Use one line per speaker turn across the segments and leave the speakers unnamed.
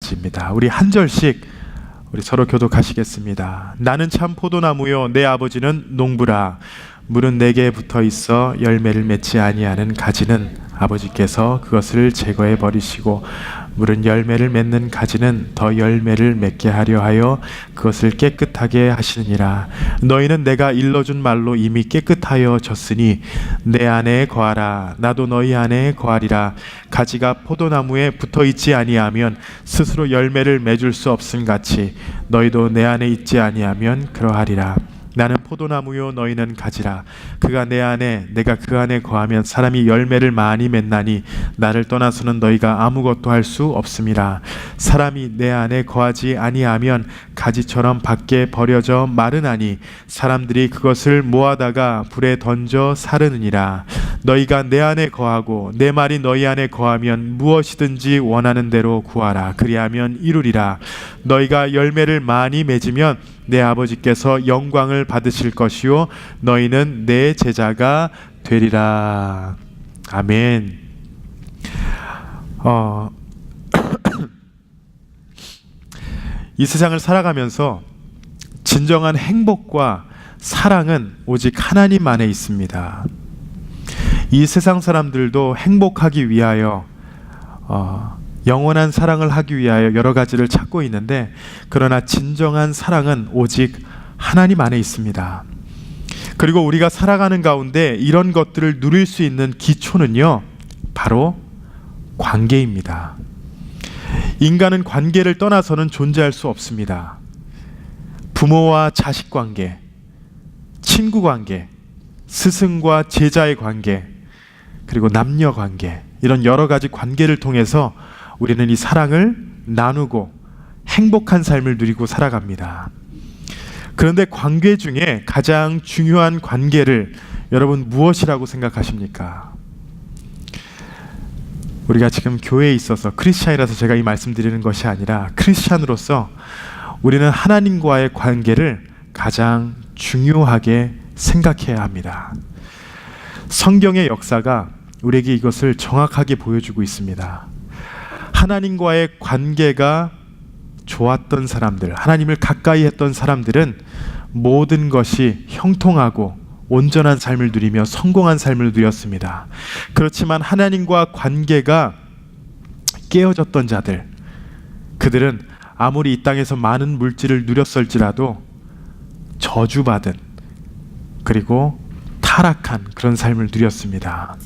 가지입니다. 우리 한 절씩 우리 서로 교독하시겠습니다. 나는 참 포도나무요 내 아버지는 농부라. 물은 내게 붙어 있어 열매를 맺지 아니하는 가지는 아버지께서 그것을 제거해 버리시고 물은 열매를 맺는 가지는 더 열매를 맺게 하려 하여 그것을 깨끗하게 하시느니라. 너희는 내가 일러준 말로 이미 깨끗하여 졌으니 내 안에 거하라. 나도 너희 안에 거하리라. 가지가 포도나무에 붙어 있지 아니하면 스스로 열매를 맺을 수 없음 같이 너희도 내 안에 있지 아니하면 그러하리라. 나는 포도나무요 너희는 가지라. 그가 내 안에 내가 그 안에 거하면 사람이 열매를 많이 맺나니 나를 떠나서는 너희가 아무것도 할 수 없음이라. 사람이 내 안에 거하지 아니하면 가지처럼 밖에 버려져 마르나니 사람들이 그것을 모아다가 불에 던져 사르느니라. 너희가 내 안에 거하고 내 말이 너희 안에 거하면 무엇이든지 원하는 대로 구하라. 그리하면 이루리라. 너희가 열매를 많이 맺으면 내 아버지께서 영광을 받으실 것이요 너희는 내 제자가 되리라. 아멘. 이 세상을 살아가면서 진정한 행복과 사랑은 오직 하나님 안에 있습니다. 이 세상 사람들도 행복하기 위하여 영원한 사랑을 하기 위하여 여러 가지를 찾고 있는데, 그러나 진정한 사랑은 오직 하나님 안에 있습니다. 그리고 우리가 살아가는 가운데 이런 것들을 누릴 수 있는 기초는요, 바로 관계입니다. 인간은 관계를 떠나서는 존재할 수 없습니다. 부모와 자식 관계, 친구 관계, 스승과 제자의 관계, 그리고 남녀 관계, 이런 여러 가지 관계를 통해서 우리는 이 사랑을 나누고 행복한 삶을 누리고 살아갑니다. 그런데 관계 중에 가장 중요한 관계를 여러분 무엇이라고 생각하십니까? 우리가 지금 교회에 있어서 크리스찬이라서 제가 이 말씀드리는 것이 아니라 크리스찬으로서 우리는 하나님과의 관계를 가장 중요하게 생각해야 합니다. 성경의 역사가 우리에게 이것을 정확하게 보여주고 있습니다. 하나님과의 관계가 좋았던 사람들, 하나님을 가까이 했던 사람들은 모든 것이 형통하고 온전한 삶을 누리며 성공한 삶을 누렸습니다. 그렇지만 하나님과 관계가 깨어졌던 자들, 그들은 아무리 이 땅에서 많은 물질을 누렸을지라도 저주받은, 그리고 타락한 그런 삶을 누렸습니다.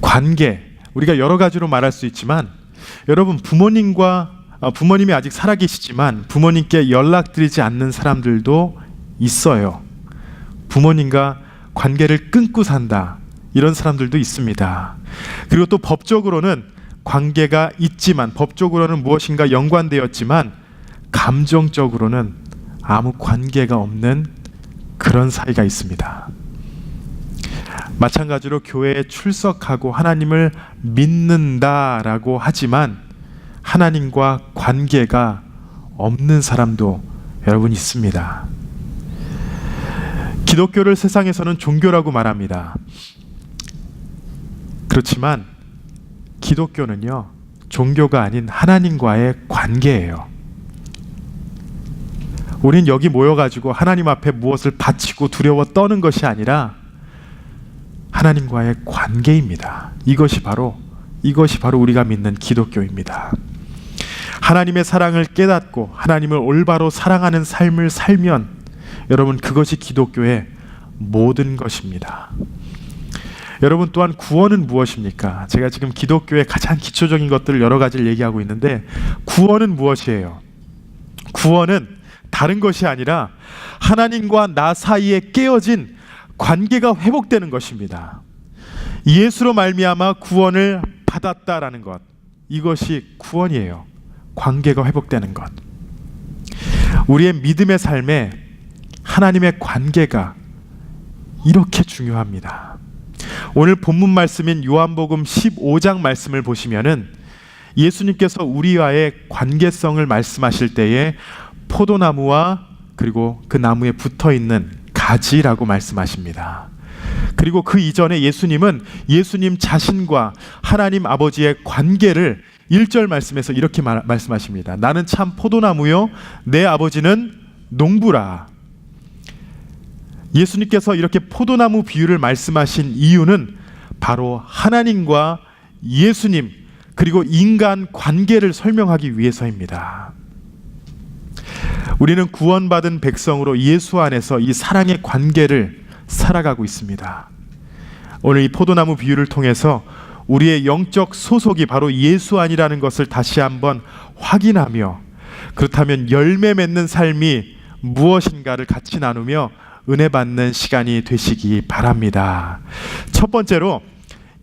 관계, 우리가 여러 가지로 말할 수 있지만, 여러분 부모님이 아직 살아계시지만 부모님께 연락드리지 않는 사람들도 있어요. 부모님과 관계를 끊고 산다, 이런 사람들도 있습니다. 그리고 또 법적으로는 관계가 있지만, 법적으로는 무엇인가 연관되었지만 감정적으로는 아무 관계가 없는 그런 사이가 있습니다. 마찬가지로 교회에 출석하고 하나님을 믿는다라고 하지만 하나님과 관계가 없는 사람도 여러분 있습니다. 기독교를 세상에서는 종교라고 말합니다. 그렇지만 기독교는요, 종교가 아닌 하나님과의 관계예요. 우린 여기 모여가지고 하나님 앞에 무엇을 바치고 두려워 떠는 것이 아니라 하나님과의 관계입니다. 이것이 바로 우리가 믿는 기독교입니다. 하나님의 사랑을 깨닫고 하나님을 올바로 사랑하는 삶을 살면 여러분, 그것이 기독교의 모든 것입니다. 여러분, 또한 구원은 무엇입니까? 제가 지금 기독교의 가장 기초적인 것들을 여러 가지를 얘기하고 있는데, 구원은 무엇이에요? 구원은 다른 것이 아니라 하나님과 나 사이에 깨어진 관계가 회복되는 것입니다. 예수로 말미암아 구원을 받았다라는 것, 이것이 구원이에요. 관계가 회복되는 것. 우리의 믿음의 삶에 하나님의 관계가 이렇게 중요합니다. 오늘 본문 말씀인 요한복음 15장 말씀을 보시면은 예수님께서 우리와의 관계성을 말씀하실 때에 포도나무와 그리고 그 나무에 붙어있는 가지라고 말씀하십니다. 그리고 그 이전에 예수님은 예수님 자신과 하나님 아버지의 관계를 1절 말씀에서 이렇게 말씀하십니다. 나는 참 포도나무요 내 아버지는 농부라. 예수님께서 이렇게 포도나무 비유를 말씀하신 이유는 바로 하나님과 예수님 그리고 인간 관계를 설명하기 위해서입니다. 우리는 구원받은 백성으로 예수 안에서 이 사랑의 관계를 살아가고 있습니다. 오늘 이 포도나무 비유를 통해서 우리의 영적 소속이 바로 예수 안이라는 것을 다시 한번 확인하며, 그렇다면 열매 맺는 삶이 무엇인가를 같이 나누며 은혜 받는 시간이 되시기 바랍니다. 첫 번째로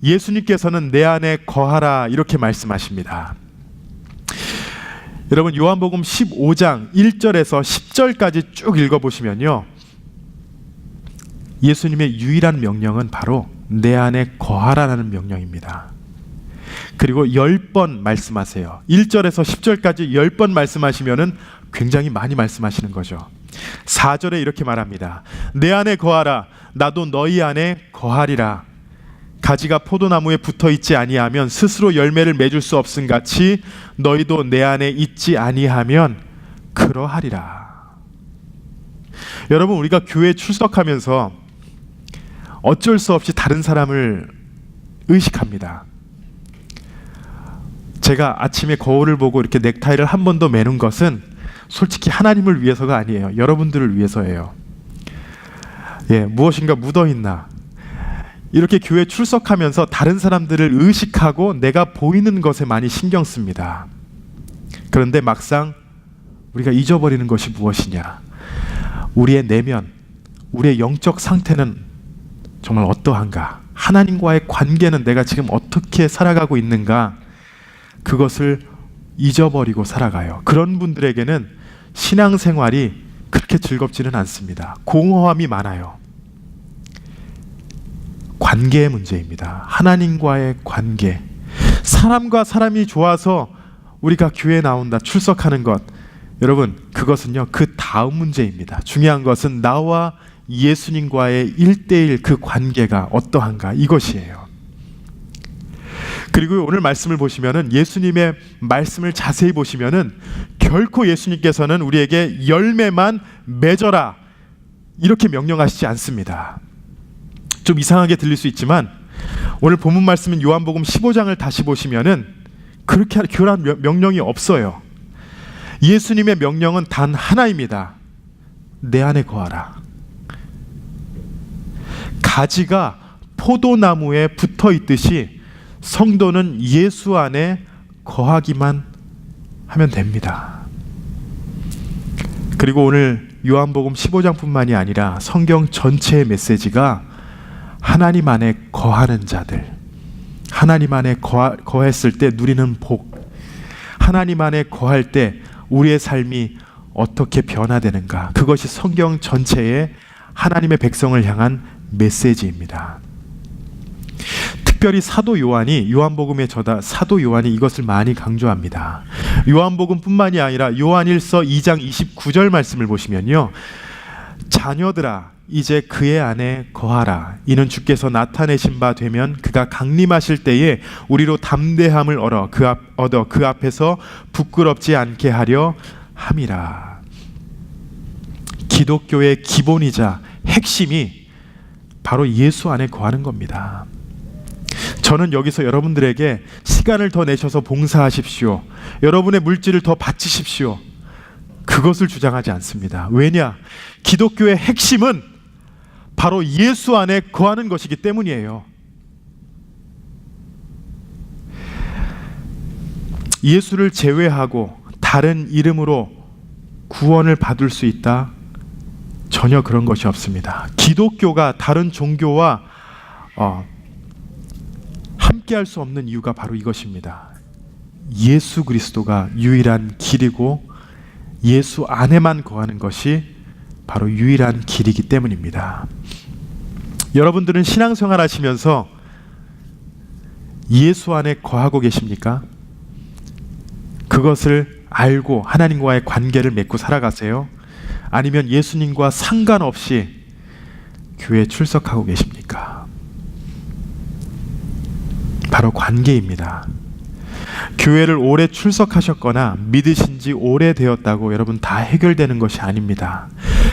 예수님께서는 내 안에 거하라 이렇게 말씀하십니다. 여러분 요한복음 15장 1절에서 10절까지 쭉 읽어보시면요, 예수님의 유일한 명령은 바로 내 안에 거하라는 명령입니다. 그리고 10번 말씀하세요. 1절에서 10절까지 10번 말씀하시면은 굉장히 많이 말씀하시는 거죠. 4절에 이렇게 말합니다. 내 안에 거하라 나도 너희 안에 거하리라. 가지가 포도나무에 붙어있지 아니하면 스스로 열매를 맺을 수 없음 같이 너희도 내 안에 있지 아니하면 그러하리라. 여러분 우리가 교회에 출석하면서 어쩔 수 없이 다른 사람을 의식합니다. 제가 아침에 거울을 보고 이렇게 넥타이를 한 번 더 매는 것은 솔직히 하나님을 위해서가 아니에요. 여러분들을 위해서예요. 무엇인가 묻어있나, 이렇게 교회 출석하면서 다른 사람들을 의식하고 내가 보이는 것에 많이 신경 씁니다. 그런데 막상 우리가 잊어버리는 것이 무엇이냐, 우리의 내면, 우리의 영적 상태는 정말 어떠한가, 하나님과의 관계는 내가 지금 어떻게 살아가고 있는가, 그것을 잊어버리고 살아가요. 그런 분들에게는 신앙생활이 그렇게 즐겁지는 않습니다. 공허함이 많아요. 관계의 문제입니다. 하나님과의 관계. 사람과 사람이 좋아서 우리가 교회에 나온다, 출석하는 것, 여러분 그것은요 그 다음 문제입니다. 중요한 것은 나와 예수님과의 1:1 그 관계가 어떠한가, 이것이에요. 그리고 오늘 말씀을 보시면은, 예수님의 말씀을 자세히 보시면은 결코 예수님께서는 우리에게 열매만 맺어라 이렇게 명령하시지 않습니다. 좀 이상하게 들릴 수 있지만 오늘 본문 말씀인 요한복음 15장을 다시 보시면은 그렇게 교란 명령이 없어요. 예수님의 명령은 단 하나입니다. 내 안에 거하라. 가지가 포도나무에 붙어 있듯이 성도는 예수 안에 거하기만 하면 됩니다. 그리고 오늘 요한복음 15장뿐만이 아니라 성경 전체의 메시지가 하나님 안에 거하는 자들, 하나님 안에 거했을 때 누리는 복, 하나님 안에 거할 때 우리의 삶이 어떻게 변화되는가, 그것이 성경 전체의 하나님의 백성을 향한 메시지입니다. 특별히 사도 요한이, 요한복음의 저자 사도 요한이 이것을 많이 강조합니다. 요한복음뿐만이 아니라 요한일서 2장 29절 말씀을 보시면요, 자녀들아 이제 그의 안에 거하라. 이는 주께서 나타내신 바 되면 그가 강림하실 때에 우리로 담대함을 얻어 그 앞에서 부끄럽지 않게 하려 함이라. 기독교의 기본이자 핵심이 바로 예수 안에 거하는 겁니다. 저는 여기서 여러분들에게 시간을 더 내셔서 봉사하십시오, 여러분의 물질을 더 바치십시오, 그것을 주장하지 않습니다. 왜냐? 기독교의 핵심은 바로 예수 안에 거하는 것이기 때문이에요. 예수를 제외하고 다른 이름으로 구원을 받을 수 있다? 전혀 그런 것이 없습니다. 기독교가 다른 종교와 함께할 수 없는 이유가 바로 이것입니다. 예수 그리스도가 유일한 길이고 예수 안에만 거하는 것이 바로 유일한 길이기 때문입니다. 여러분들은 신앙생활 하시면서 예수 안에 거하고 계십니까? 그것을 알고 하나님과의 관계를 맺고 살아가세요? 아니면 예수님과 상관없이 교회에 출석하고 계십니까? 바로 관계입니다. 교회를 오래 출석하셨거나 믿으신 지 오래되었다고 여러분 다 해결되는 것이 아닙니다.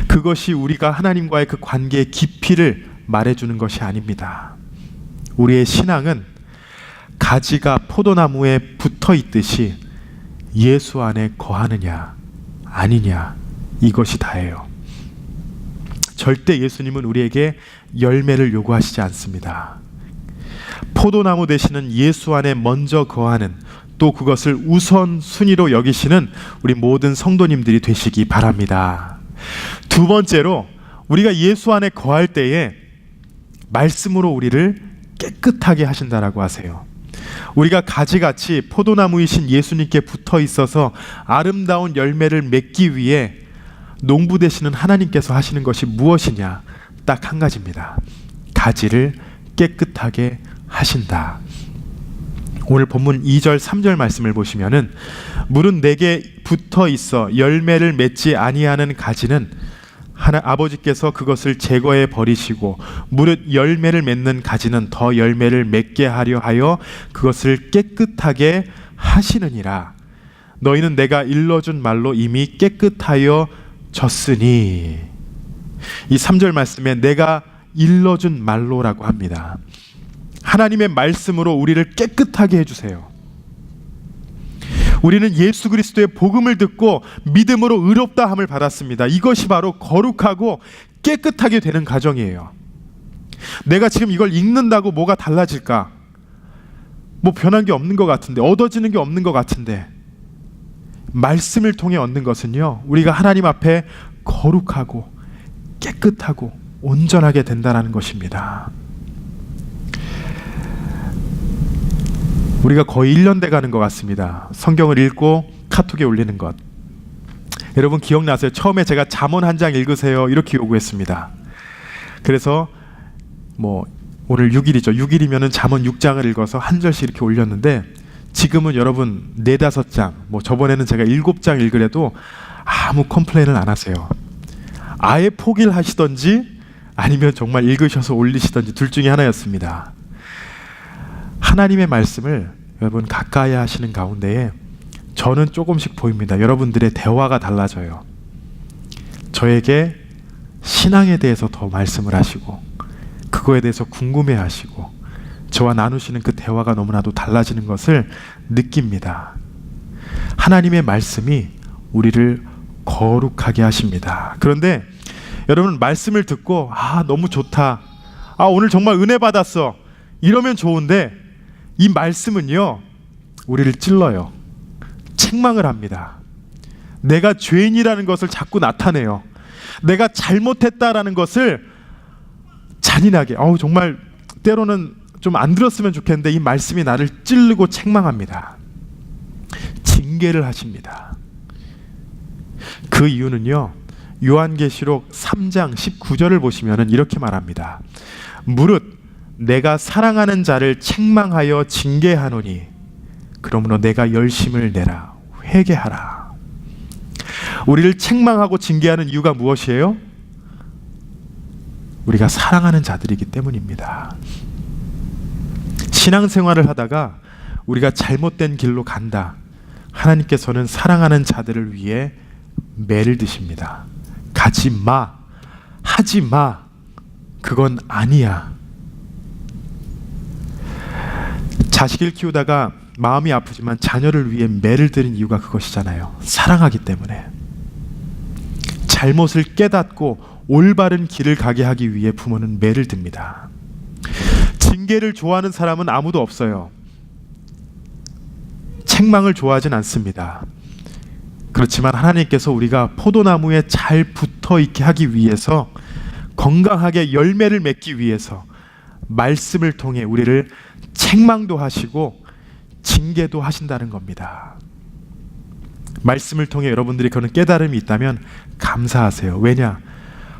그것이 우리가 하나님과의 그 관계의 깊이를 말해주는 것이 아닙니다. 우리의 신앙은 가지가 포도나무에 붙어 있듯이 예수 안에 거하느냐 아니냐, 이것이 다예요. 절대 예수님은 우리에게 열매를 요구하시지 않습니다. 포도나무 되시는 예수 안에 먼저 거하는, 또 그것을 우선순위로 여기시는 우리 모든 성도님들이 되시기 바랍니다. 두 번째로, 우리가 예수 안에 거할 때에 말씀으로 우리를 깨끗하게 하신다라고 하세요. 우리가 가지같이 포도나무이신 예수님께 붙어 있어서 아름다운 열매를 맺기 위해 농부 되시는 하나님께서 하시는 것이 무엇이냐? 딱 한 가지입니다. 가지를 깨끗하게 하신다. 오늘 본문 2절 3절 말씀을 보시면은, 물은 내게 붙어 있어 열매를 맺지 아니하는 가지는 아버지께서 그것을 제거해 버리시고, 무릇 열매를 맺는 가지는 더 열매를 맺게 하려 하여 그것을 깨끗하게 하시느니라. 너희는 내가 일러준 말로 이미 깨끗하여 졌으니. 이 3절 말씀에 내가 일러준 말로라고 합니다. 하나님의 말씀으로 우리를 깨끗하게 해주세요. 우리는 예수 그리스도의 복음을 듣고 믿음으로 의롭다함을 받았습니다. 이것이 바로 거룩하고 깨끗하게 되는 과정이에요. 내가 지금 이걸 읽는다고 뭐가 달라질까? 뭐 변한 게 없는 것 같은데, 얻어지는 게 없는 것 같은데, 말씀을 통해 얻는 것은요, 우리가 하나님 앞에 거룩하고 깨끗하고 온전하게 된다는 것입니다. 우리가 거의 1년 돼 가는 것 같습니다. 성경을 읽고 카톡에 올리는 것. 여러분 기억나세요? 처음에 제가 잠언 한 장 읽으세요 이렇게 요구했습니다. 그래서 뭐 오늘 6일이죠. 6일이면은 잠언 6장을 읽어서 한 절씩 이렇게 올렸는데, 지금은 여러분 4-5장, 뭐 저번에는 제가 7장 읽으래도 아무 컴플레인을 안 하세요. 아예 포기를 하시던지 아니면 정말 읽으셔서 올리시던지 둘 중에 하나였습니다. 하나님의 말씀을 여러분 가까이 하시는 가운데에 저는 조금씩 보입니다. 여러분들의 대화가 달라져요. 저에게 신앙에 대해서 더 말씀을 하시고, 그거에 대해서 궁금해 하시고, 저와 나누시는 그 대화가 너무나도 달라지는 것을 느낍니다. 하나님의 말씀이 우리를 거룩하게 하십니다. 그런데 여러분 말씀을 듣고 너무 좋다, 오늘 정말 은혜 받았어, 이러면 좋은데, 이 말씀은요 우리를 찔러요. 책망을 합니다. 내가 죄인이라는 것을 자꾸 나타내요. 내가 잘못했다라는 것을 잔인하게, 정말 때로는 좀 안 들었으면 좋겠는데 이 말씀이 나를 찌르고 책망합니다. 징계를 하십니다. 그 이유는요, 요한계시록 3장 19절을 보시면은 이렇게 말합니다. 무릇 내가 사랑하는 자를 책망하여 징계하노니 그러므로 내가 열심을 내라, 회개하라. 우리를 책망하고 징계하는 이유가 무엇이에요? 우리가 사랑하는 자들이기 때문입니다. 신앙생활을 하다가 우리가 잘못된 길로 간다, 하나님께서는 사랑하는 자들을 위해 매를 드십니다. 가지 마, 하지 마, 그건 아니야. 자식을 키우다가 마음이 아프지만 자녀를 위해 매를 드는 이유가 그것이잖아요. 사랑하기 때문에. 잘못을 깨닫고 올바른 길을 가게 하기 위해 부모는 매를 듭니다. 징계를 좋아하는 사람은 아무도 없어요. 책망을 좋아하진 않습니다. 그렇지만 하나님께서 우리가 포도나무에 잘 붙어 있게 하기 위해서, 건강하게 열매를 맺기 위해서 말씀을 통해 우리를 책망도 하시고 징계도 하신다는 겁니다. 말씀을 통해 여러분들이 그런 깨달음이 있다면 감사하세요. 왜냐?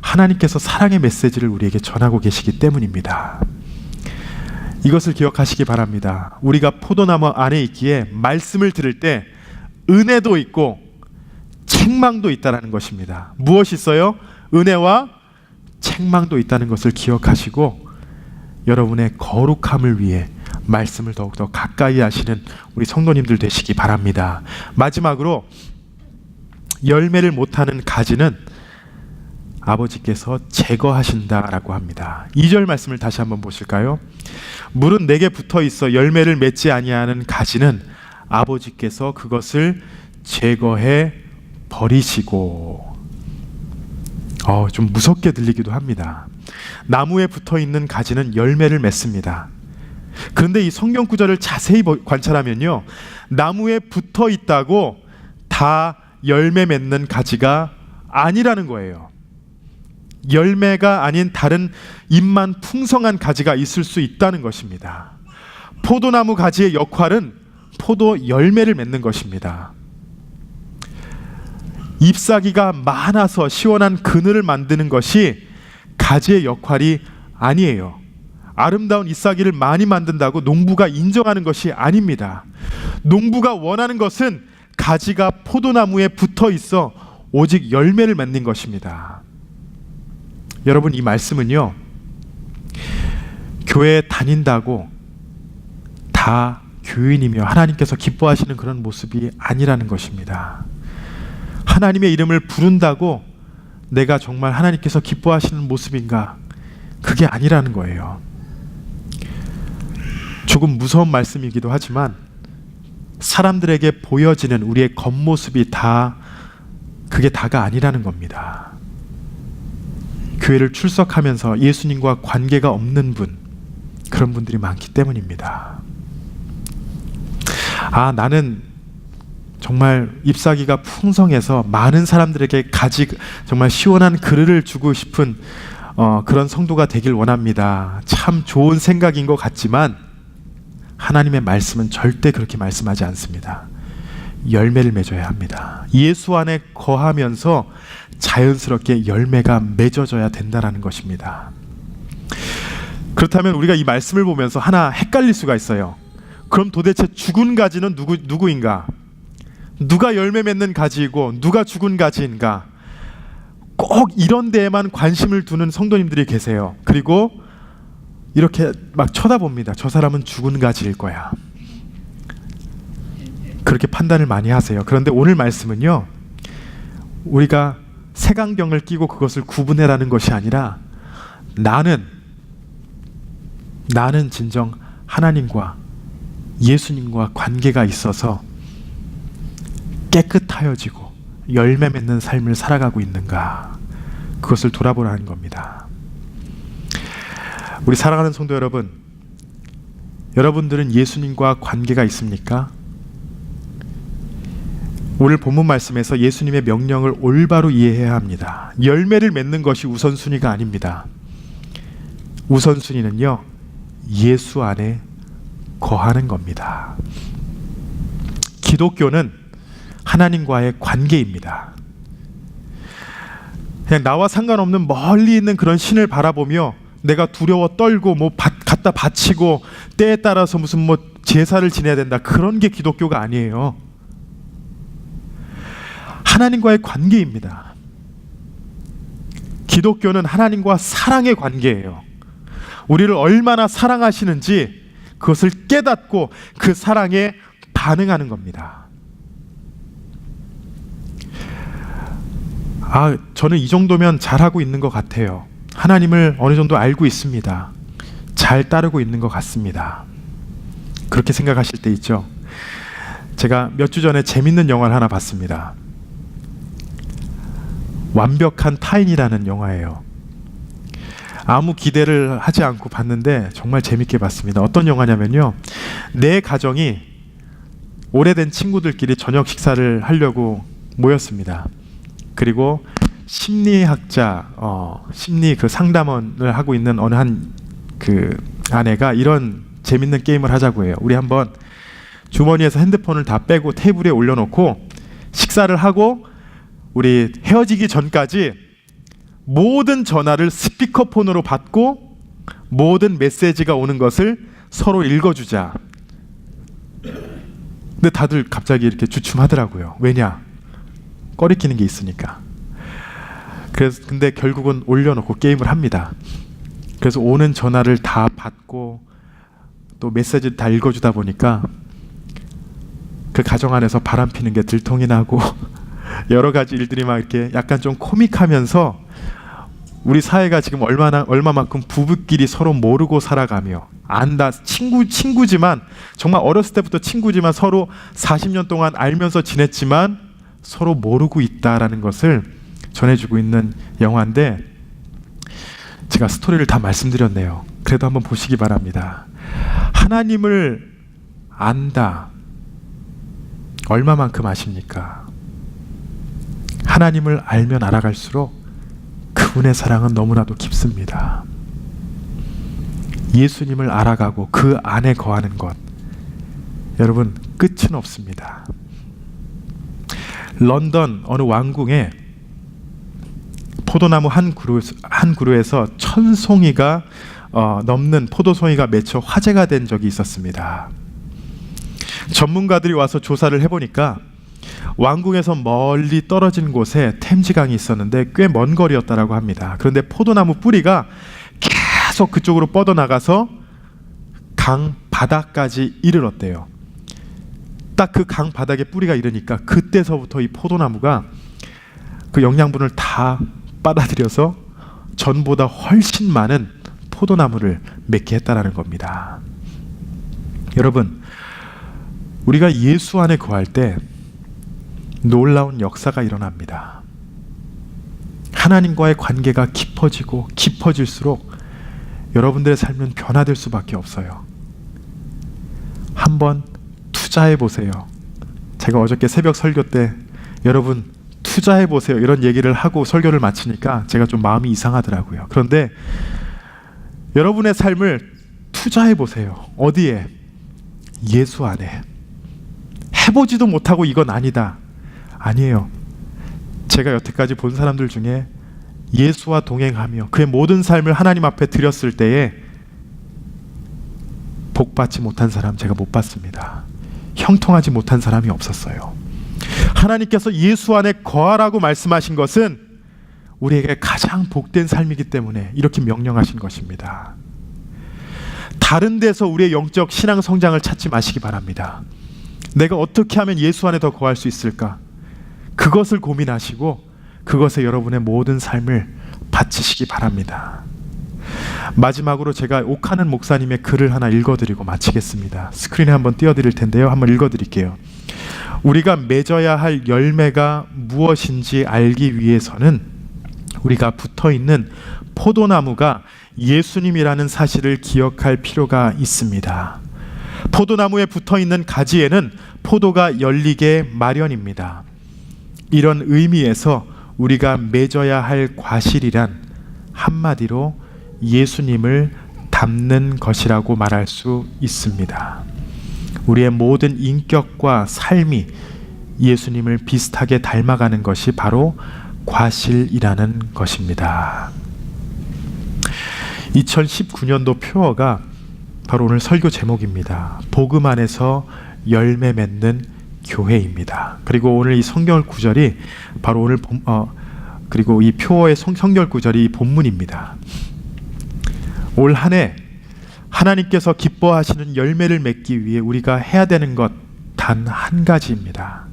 하나님께서 사랑의 메시지를 우리에게 전하고 계시기 때문입니다. 이것을 기억하시기 바랍니다. 우리가 포도나무 안에 있기에 말씀을 들을 때 은혜도 있고 책망도 있다는 것입니다. 무엇이 있어요? 은혜와 책망도 있다는 것을 기억하시고 여러분의 거룩함을 위해 말씀을 더욱더 가까이 하시는 우리 성도님들 되시기 바랍니다. 마지막으로 열매를 못하는 가지는 아버지께서 제거하신다라고 합니다. 2절 말씀을 다시 한번 보실까요? 물은 내게 붙어 있어 열매를 맺지 아니하는 가지는 아버지께서 그것을 제거해 버리시고. 좀 무섭게 들리기도 합니다. 나무에 붙어 있는 가지는 열매를 맺습니다. 그런데 이 성경 구절을 자세히 관찰하면요, 나무에 붙어 있다고 다 열매 맺는 가지가 아니라는 거예요. 열매가 아닌 다른 잎만 풍성한 가지가 있을 수 있다는 것입니다. 포도나무 가지의 역할은 포도 열매를 맺는 것입니다. 잎사귀가 많아서 시원한 그늘을 만드는 것이 가지의 역할이 아니에요. 아름다운 잎사귀를 많이 만든다고 농부가 인정하는 것이 아닙니다. 농부가 원하는 것은 가지가 포도나무에 붙어 있어 오직 열매를 맺는 것입니다. 여러분, 이 말씀은요, 교회에 다닌다고 다 교인이며 하나님께서 기뻐하시는 그런 모습이 아니라는 것입니다. 하나님의 이름을 부른다고 내가 정말 하나님께서 기뻐하시는 모습인가? 그게 아니라는 거예요. 조금 무서운 말씀이기도 하지만 사람들에게 보여지는 우리의 겉모습이 그게 다가 아니라는 겁니다. 교회를 출석하면서 예수님과 관계가 없는 분, 그런 분들이 많기 때문입니다. 나는 정말 잎사귀가 풍성해서 많은 사람들에게 정말 시원한 그늘을 주고 싶은 그런 성도가 되길 원합니다. 참 좋은 생각인 것 같지만 하나님의 말씀은 절대 그렇게 말씀하지 않습니다. 열매를 맺어야 합니다. 예수 안에 거하면서 자연스럽게 열매가 맺어져야 된다는 것입니다. 그렇다면 우리가 이 말씀을 보면서 하나 헷갈릴 수가 있어요. 그럼 도대체 죽은 가지는 누구인가? 누가 열매 맺는 가지이고 누가 죽은 가지인가? 꼭 이런 데에만 관심을 두는 성도님들이 계세요. 그리고 이렇게 막 쳐다봅니다. 저 사람은 죽은 가지일 거야. 그렇게 판단을 많이 하세요. 그런데 오늘 말씀은요, 우리가 색안경을 끼고 그것을 구분해라는 것이 아니라 나는 진정 하나님과 예수님과 관계가 있어서 깨끗하여지고 열매 맺는 삶을 살아가고 있는가, 그것을 돌아보라는 겁니다. 우리 사랑하는 성도 여러분, 여러분들은 예수님과 관계가 있습니까? 오늘 본문 말씀에서 예수님의 명령을 올바로 이해해야 합니다. 열매를 맺는 것이 우선순위가 아닙니다. 우선순위는요, 예수 안에 거하는 겁니다. 기독교는 하나님과의 관계입니다. 그냥 나와 상관없는 멀리 있는 그런 신을 바라보며 내가 두려워 떨고 갖다 바치고 때에 따라서 무슨 제사를 지내야 된다, 그런 게 기독교가 아니에요. 하나님과의 관계입니다. 기독교는 하나님과 사랑의 관계예요. 우리를 얼마나 사랑하시는지 그것을 깨닫고 그 사랑에 반응하는 겁니다. 저는 이 정도면 잘하고 있는 것 같아요. 하나님을 어느 정도 알고 있습니다. 잘 따르고 있는 것 같습니다. 그렇게 생각하실 때 있죠. 제가 몇 주 전에 재밌는 영화를 하나 봤습니다. 완벽한 타인이라는 영화예요. 아무 기대를 하지 않고 봤는데 정말 재밌게 봤습니다. 어떤 영화냐면요, 내 가정이 오래된 친구들끼리 저녁 식사를 하려고 모였습니다. 그리고 심리학자, 심리 그 상담원을 하고 있는 어느 한 그 아내가 이런 재밌는 게임을 하자고 해요. 우리 한번 주머니에서 핸드폰을 다 빼고 테이블에 올려놓고 식사를 하고 우리 헤어지기 전까지 모든 전화를 스피커폰으로 받고 모든 메시지가 오는 것을 서로 읽어주자. 근데 다들 갑자기 이렇게 주춤하더라고요. 왜냐? 꺼리끼는 게 있으니까. 근데 결국은 올려놓고 게임을 합니다. 그래서 오는 전화를 다 받고 또 메시지를 다 읽어주다 보니까 그 가정 안에서 바람 피는 게 들통이 나고 여러 가지 일들이 막 이렇게 약간 좀 코믹하면서 우리 사회가 지금 얼마만큼 부부끼리 서로 모르고 살아가며 안다 친구지만 정말 어렸을 때부터 친구지만 서로 40년 동안 알면서 지냈지만 서로 모르고 있다라는 것을 전해주고 있는 영화인데 제가 스토리를 다 말씀드렸네요. 그래도 한번 보시기 바랍니다. 하나님을 안다. 얼마만큼 아십니까? 하나님을 알면 알아갈수록 그분의 사랑은 너무나도 깊습니다. 예수님을 알아가고 그 안에 거하는 것, 여러분 끝은 없습니다. 런던 어느 왕궁에 포도나무 한 그루에서 1000송이가 넘는 포도송이가 맺혀 화제가 된 적이 있었습니다. 전문가들이 와서 조사를 해보니까 왕궁에서 멀리 떨어진 곳에 템지강이 있었는데 꽤 먼 거리였다라고 합니다. 그런데 포도나무 뿌리가 계속 그쪽으로 뻗어나가서 강 바닥까지 이르렀대요. 딱 그 강 바닥에 뿌리가 이르니까 그때서부터 이 포도나무가 그 영양분을 다 빨아들여서 전보다 훨씬 많은 포도나무를 맺게 했다라는 겁니다. 여러분, 우리가 예수 안에 거할 때 놀라운 역사가 일어납니다. 하나님과의 관계가 깊어지고 깊어질수록 여러분들의 삶은 변화될 수밖에 없어요. 한번 투자해 보세요. 제가 어저께 새벽 설교 때 여러분 투자해 보세요 이런 얘기를 하고 설교를 마치니까 제가 좀 마음이 이상하더라고요. 그런데 여러분의 삶을 투자해 보세요. 어디에? 예수 안에. 해보지도 못하고 이건 아니다. 아니에요. 제가 여태까지 본 사람들 중에 예수와 동행하며 그의 모든 삶을 하나님 앞에 드렸을 때에 복받지 못한 사람 제가 못 봤습니다. 형통하지 못한 사람이 없었어요. 하나님께서 예수 안에 거하라고 말씀하신 것은 우리에게 가장 복된 삶이기 때문에 이렇게 명령하신 것입니다. 다른 데서 우리의 영적 신앙 성장을 찾지 마시기 바랍니다. 내가 어떻게 하면 예수 안에 더 거할 수 있을까? 그것을 고민하시고 그것에 여러분의 모든 삶을 바치시기 바랍니다. 마지막으로 제가 옥하는 목사님의 글을 하나 읽어드리고 마치겠습니다. 스크린에 한번 띄워드릴 텐데요. 한번 읽어드릴게요. 우리가 맺어야 할 열매가 무엇인지 알기 위해서는 우리가 붙어있는 포도나무가 예수님이라는 사실을 기억할 필요가 있습니다. 포도나무에 붙어있는 가지에는 포도가 열리게 마련입니다. 이런 의미에서 우리가 맺어야 할 과실이란 한마디로 예수님을 닮는 것이라고 말할 수 있습니다. 우리의 모든 인격과 삶이 예수님을 비슷하게 닮아가는 것이 바로 과실이라는 것입니다. 2019년도 표어가 바로 오늘 설교 제목입니다. 복음 안에서 열매 맺는 교회입니다. 그리고 오늘 이 성경 구절이 바로 오늘 그리고 이 표어의 성경 구절이 본문입니다. 올 한 해 하나님께서 기뻐하시는 열매를 맺기 위해 우리가 해야 되는 것 단 한 가지입니다.